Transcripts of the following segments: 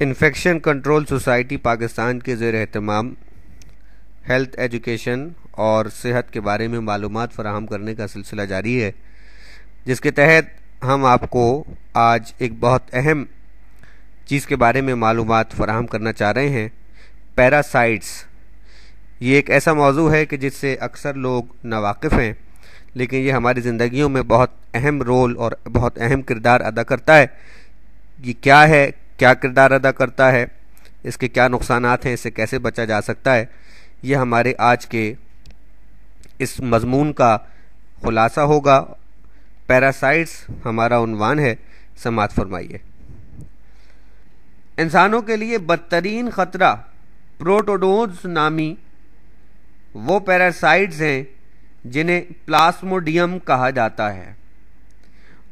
Infection control society Pakistan کے زیر اہتمام ہیلتھ ایجوکیشن اور صحت کے بارے میں معلومات فراہم کرنے کا سلسلہ جاری ہے، جس کے تحت ہم آپ کو آج ایک بہت اہم چیز کے بارے میں معلومات فراہم کرنا چاہ رہے ہیں۔ پیراسائٹس یہ ایک ایسا موضوع ہے کہ جس سے اکثر لوگ ناواقف ہیں، لیکن یہ ہماری زندگیوں میں بہت اہم رول اور بہت اہم کردار ادا کرتا ہے۔ یہ کیا ہے، کیا کردار ادا کرتا ہے، اس کے کیا نقصانات ہیں، اس سے کیسے بچا جا سکتا ہے، یہ ہمارے آج کے اس مضمون کا خلاصہ ہوگا۔ پیراسائٹس ہمارا عنوان ہے، سماعت فرمائیے۔ انسانوں کے لیے بدترین خطرہ پروٹوڈونز نامی وہ پیراسائٹس ہیں جنہیں پلاسموڈیم کہا جاتا ہے،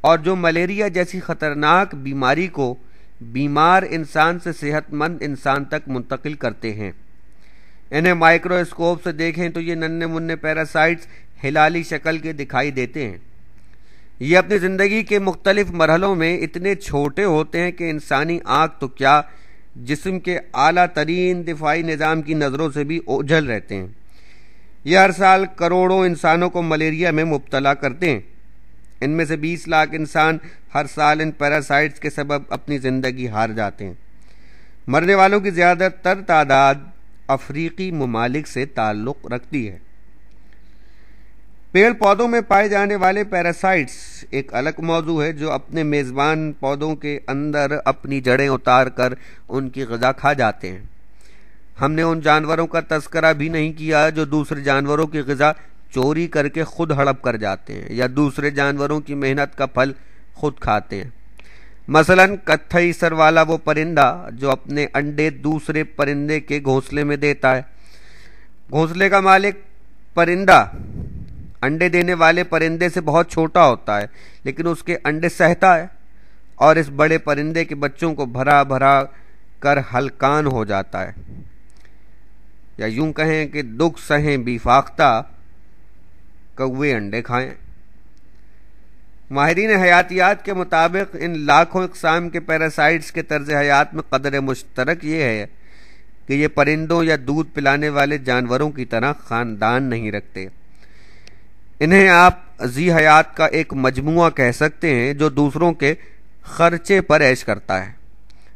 اور جو ملیریا جیسی خطرناک بیماری کو بیمار انسان سے صحت مند انسان تک منتقل کرتے ہیں۔ انہیں مائکروسکوپ سے دیکھیں تو یہ ننھے منھے پیراسائٹس ہلالی شکل کے دکھائی دیتے ہیں۔ یہ اپنی زندگی کے مختلف مرحلوں میں اتنے چھوٹے ہوتے ہیں کہ انسانی آنکھ تو کیا، جسم کے اعلیٰ ترین دفاعی نظام کی نظروں سے بھی اوجھل رہتے ہیں۔ یہ ہر سال کروڑوں انسانوں کو ملیریا میں مبتلا کرتے ہیں۔ ان میں سے 20 لاکھ انسان ہر سال ان پیراسائٹس کے سبب اپنی زندگی ہار جاتے ہیں۔ مرنے والوں کی زیادہ تر تعداد افریقی ممالک سے تعلق رکھتی ہے۔ پیڑ پودوں میں پائے جانے والے پیراسائٹس ایک الگ موضوع ہے، جو اپنے میزبان پودوں کے اندر اپنی جڑیں اتار کر ان کی غذا کھا جاتے ہیں۔ ہم نے ان جانوروں کا تذکرہ بھی نہیں کیا جو دوسرے جانوروں کی غذا چوری کر کے خود ہڑپ کر جاتے ہیں یا دوسرے جانوروں کی محنت کا پھل خود کھاتے ہیں۔ مثلا کتھئی سر والا وہ پرندہ جو اپنے انڈے دوسرے پرندے کے گھونسلے میں دیتا ہے۔ گھونسلے کا مالک پرندہ انڈے دینے والے پرندے سے بہت چھوٹا ہوتا ہے، لیکن اس کے انڈے سہتا ہے اور اس بڑے پرندے کے بچوں کو بھرا بھرا کر ہلکان ہو جاتا ہے، یا یوں کہیں کہ دکھ سہیں بھی فاختہ کوے انڈے کھائیں۔ ماہرین حیاتیات کے مطابق ان لاکھوں اقسام کے پیراسائٹس کے طرز حیات میں قدر مشترک یہ ہے کہ یہ پرندوں یا دودھ پلانے والے جانوروں کی طرح خاندان نہیں رکھتے۔ انہیں آپ ذی حیات کا ایک مجموعہ کہہ سکتے ہیں جو دوسروں کے خرچے پر عیش کرتا ہے۔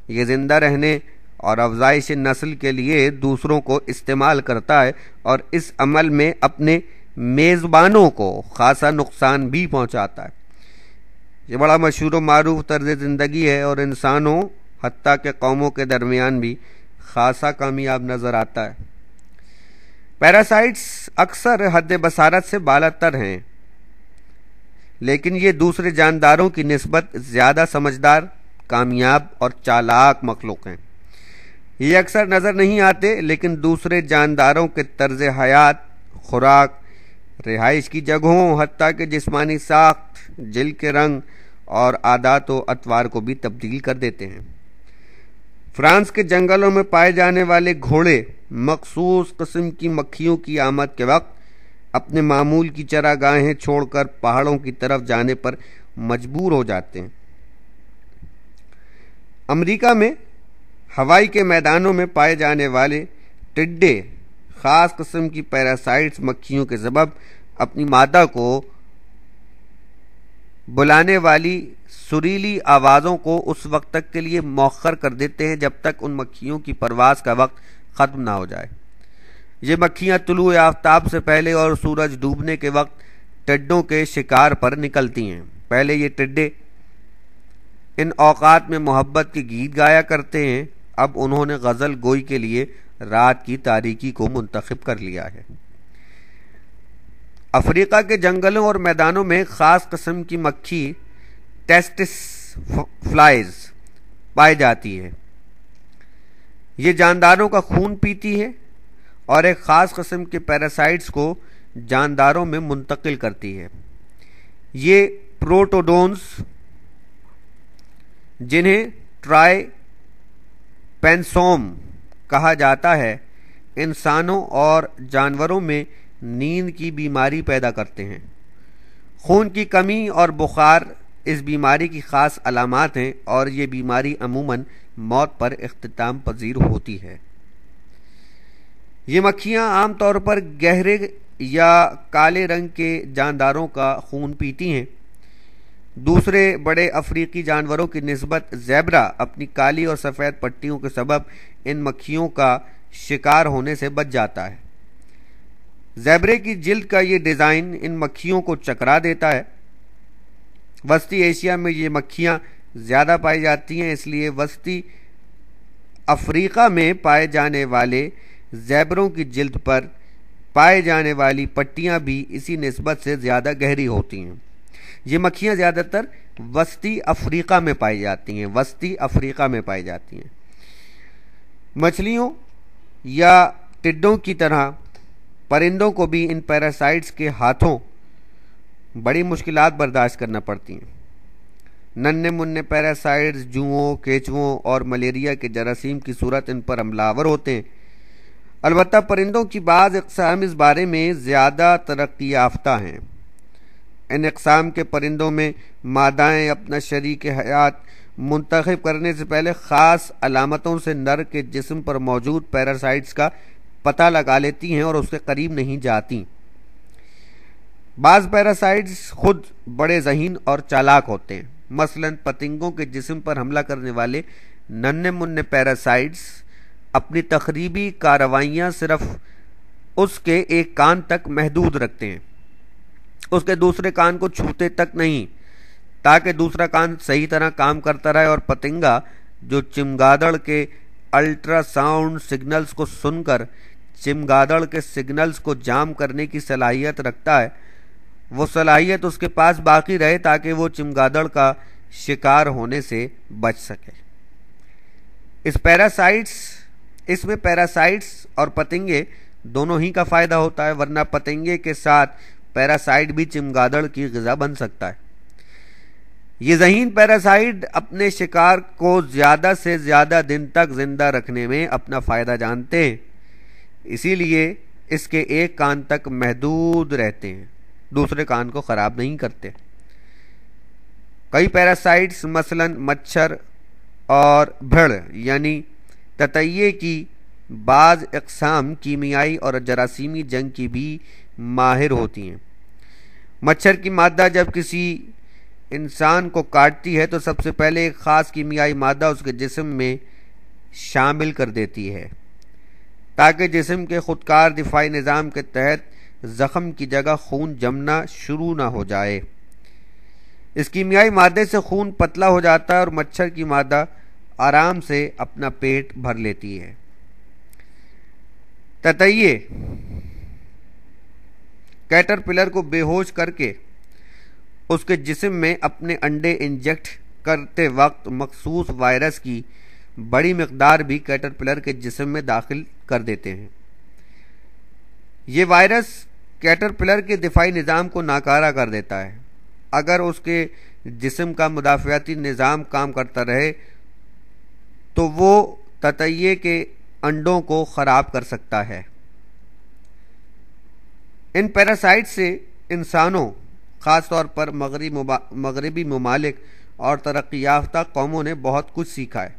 یہ زندہ رہنے اور افزائش نسل کے لیے دوسروں کو استعمال کرتا ہے اور اس عمل میں اپنے میزبانوں کو خاصا نقصان بھی پہنچاتا ہے۔ یہ بڑا مشہور و معروف طرز زندگی ہے اور انسانوں حتیٰ کہ قوموں کے درمیان بھی خاصا کامیاب نظر آتا ہے۔ پیراسائٹس اکثر حد بصارت سے بالا تر ہیں، لیکن یہ دوسرے جانداروں کی نسبت زیادہ سمجھدار، کامیاب اور چالاک مخلوق ہیں۔ یہ اکثر نظر نہیں آتے، لیکن دوسرے جانداروں کے طرز حیات، خوراک، رہائش کی جگہوں، حتیٰ کہ جسمانی ساخت، جلد کے رنگ اور عادات و اطوار کو بھی تبدیل کر دیتے ہیں۔ فرانس کے جنگلوں میں پائے جانے والے گھوڑے مخصوص قسم کی مکھیوں کی آمد کے وقت اپنے معمول کی چراگاہیں چھوڑ کر پہاڑوں کی طرف جانے پر مجبور ہو جاتے ہیں۔ امریکہ میں ہوائی کے میدانوں میں پائے جانے والے ٹڈے خاص قسم کی پیراسائٹس مکھیوں کے سبب اپنی مادہ کو بلانے والی سریلی آوازوں کو اس وقت تک کے لیے مؤخر کر دیتے ہیں جب تک ان مکھیوں کی پرواز کا وقت ختم نہ ہو جائے۔ یہ مکھیاں طلوع آفتاب سے پہلے اور سورج ڈوبنے کے وقت ٹڈوں کے شکار پر نکلتی ہیں۔ پہلے یہ ٹڈے ان اوقات میں محبت کے گیت گایا کرتے ہیں، اب انہوں نے غزل گوئی کے لیے رات کی تاریکی کو منتخب کر لیا ہے۔ افریقہ کے جنگلوں اور میدانوں میں خاص قسم کی مکھی ٹیسٹس فلائز پائی جاتی ہے۔ یہ جانداروں کا خون پیتی ہے اور ایک خاص قسم کے پیراسائٹس کو جانداروں میں منتقل کرتی ہے۔ یہ پروٹوڈونز، جنہیں ٹرائی پینسوم کہا جاتا ہے، انسانوں اور جانوروں میں نیند کی بیماری پیدا کرتے ہیں۔ خون کی کمی اور بخار اس بیماری کی خاص علامات ہیں اور یہ بیماری عموماً موت پر اختتام پذیر ہوتی ہے۔ یہ مکھیاں عام طور پر گہرے یا کالے رنگ کے جانداروں کا خون پیتی ہیں۔ دوسرے بڑے افریقی جانوروں کی نسبت زیبرا اپنی کالی اور سفید پٹیوں کے سبب ان مکھیوں کا شکار ہونے سے بچ جاتا ہے۔ زیبرے کی جلد کا یہ ڈیزائن ان مکھیوں کو چکرا دیتا ہے۔ وسطی ایشیا میں یہ مکھیاں زیادہ پائی جاتی ہیں، اس لیے وسطی افریقہ میں پائے جانے والے زیبروں کی جلد پر پائے جانے والی پٹیاں بھی اسی نسبت سے زیادہ گہری ہوتی ہیں۔ یہ مکھیاں زیادہ تر وسطی افریقہ میں پائی جاتی ہیں۔ مچھلیوں یا ٹڈوں کی طرح پرندوں کو بھی ان پیراسائٹس کے ہاتھوں بڑی مشکلات برداشت کرنا پڑتی ہیں۔ ننھے منھے پیراسائٹس جوؤں، کیچووں اور ملیریا کے جراثیم کی صورت ان پر حملہ آور ہوتے ہیں۔ البتہ پرندوں کی بعض اقسام اس بارے میں زیادہ ترقی یافتہ ہیں۔ ان اقسام کے پرندوں میں مادائیں اپنا شریک حیات منتخب کرنے سے پہلے خاص علامتوں سے نر کے جسم پر موجود پیراسائٹس کا پتہ لگا لیتی ہیں اور اس کے قریب نہیں جاتی۔ بعض پیراسائٹس خود بڑے ذہین اور چالاک ہوتے ہیں۔ مثلا پتنگوں کے جسم پر حملہ کرنے والے ننھے منھے پیراسائٹس اپنی تخریبی کارروائیاں صرف اس کے ایک کان تک محدود رکھتے ہیں، اس کے دوسرے کان کو چھوتے تک نہیں، تاکہ دوسرا کان صحیح طرح کام کرتا رہے، اور پتنگا جو چمگادڑ کے الٹرا ساؤنڈ سگنلز کو سن کر چمگادڑ کے سگنلز کو جام کرنے کی صلاحیت رکھتا ہے، وہ صلاحیت اس کے پاس باقی رہے تاکہ وہ چمگادڑ کا شکار ہونے سے بچ سکے۔ اس میں پیراسائٹس اور پتنگے دونوں ہی کا فائدہ ہوتا ہے، ورنہ پتنگے کے ساتھ پیراسائٹ بھی چمگادڑ کی غذا بن سکتا ہے۔ یہ ذہین پیراسائٹ اپنے شکار کو زیادہ سے زیادہ دن تک زندہ رکھنے میں اپنا فائدہ جانتے ہیں، اسی لیے اس کے ایک کان تک محدود رہتے ہیں، دوسرے کان کو خراب نہیں کرتے۔ کئی پیراسائٹس مثلا مچھر اور بھیڑ یعنی تتیے کی بعض اقسام کیمیائی اور جراثیمی جنگ کی بھی ماہر ہوتی ہیں۔ مچھر کی مادہ جب کسی انسان کو کاٹتی ہے تو سب سے پہلے ایک خاص کیمیائی مادہ اس کے جسم میں شامل کر دیتی ہے تاکہ جسم کے خودکار دفاعی نظام کے تحت زخم کی جگہ خون جمنا شروع نہ ہو جائے۔ اس کیمیائی مادے سے خون پتلا ہو جاتا ہے اور مچھر کی مادہ آرام سے اپنا پیٹ بھر لیتی ہے۔ تتیے کیٹرپلر کو بے ہوش کر کے اس کے جسم میں اپنے انڈے انجیکٹ کرتے وقت مخصوص وائرس کی بڑی مقدار بھی کیٹرپلر کے جسم میں داخل کر دیتے ہیں۔ یہ وائرس کیٹرپلر کے دفاعی نظام کو ناکارہ کر دیتا ہے۔ اگر اس کے جسم کا مدافعتی نظام کام کرتا رہے تو وہ تتیے کے انڈوں کو خراب کر سکتا ہے۔ ان پیراسائٹ سے انسانوں، خاص طور پر مغربی ممالک اور ترقی یافتہ قوموں نے بہت کچھ سیکھا ہے۔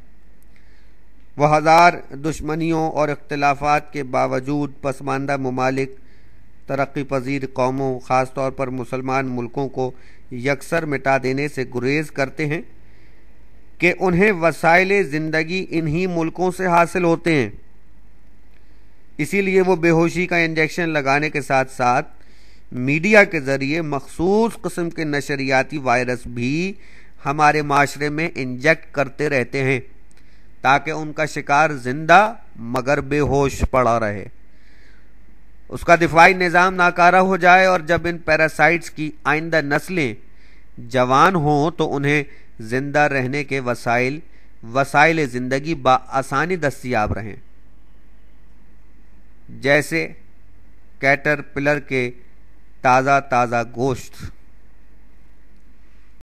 وہ ہزار دشمنیوں اور اختلافات کے باوجود پسماندہ ممالک، ترقی پذیر قوموں، خاص طور پر مسلمان ملکوں کو یکسر مٹا دینے سے گریز کرتے ہیں کہ انہیں وسائل زندگی انہی ملکوں سے حاصل ہوتے ہیں۔ اسی لیے وہ بے ہوشی کا انجیکشن لگانے کے ساتھ ساتھ میڈیا کے ذریعے مخصوص قسم کے نشریاتی وائرس بھی ہمارے معاشرے میں انجیکٹ کرتے رہتے ہیں تاکہ ان کا شکار زندہ مگر بے ہوش پڑا رہے، اس کا دفاعی نظام ناکارہ ہو جائے، اور جب ان پیراسائٹس کی آئندہ نسلیں جوان ہوں تو انہیں زندہ رہنے کے وسائل زندگی بآسانی دستیاب رہیں، جیسے کیٹرپلر کے تازہ گوشت۔